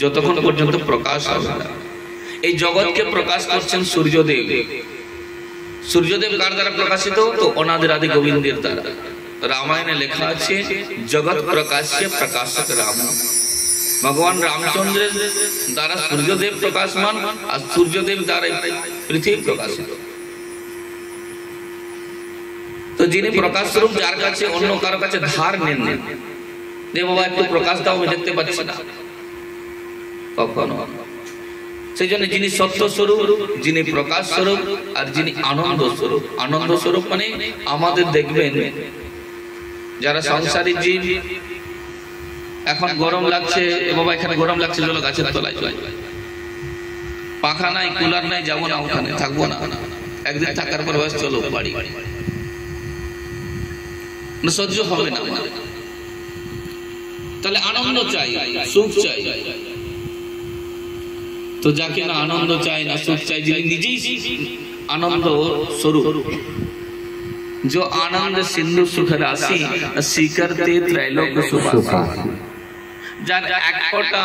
যতক্ষণ পর্যন্ত প্রকাশ হবে না। এই জগৎকে প্রকাশ করছেন সূর্যদেব। সূর্যদেব কার দ্বারা প্রকাশিত? তো অনাদি আদি গোবিন্দের দ্বারা। রামায়ণে লেখা আছে জগৎ প্রকাশ্য প্রকাশক রাম। ভগবান রামচন্দ্রের দ্বারা সূর্যদেব প্রকাশমান, আর সূর্যদেব দ্বারা পৃথিবী প্রকাশিত। তো যিনি প্রকাশ স্বরূপ, যার কাছে অন্য কারো কাছে ধার নেন না যে বাবা একটু প্রকাশ দাও, আমি দেখতে পাচ্ছি না, কখনো। সেই জন্য যিনি সত্য স্বরূপ, যিনি প্রকাশ স্বরূপ, আর যিনি আনন্দ স্বরূপ। আনন্দ স্বরূপ মানে আমাদের দেখবেন যারা সংসারী জীব, এখন গরম লাগছে, বাবা এখানে গরম লাগছে, চলো গাছের তলায় যাই, পাখা নাই, কুলার নাই, যাবো না, ওখানে থাকবো না, একদিন থাকার পর বাস চলো বাড়ি, সহ্য হবে না। তাহলে আনন্দ চাই, সুখ চাই। তো যাকে না আনন্দ চাই না সুখ চাই, যিনি নিজেই আনন্দ স্বরূপ, जो आनंद सिंधु सुख राशि सीकरते त्रैलोक सुख, যার এক ফোঁটা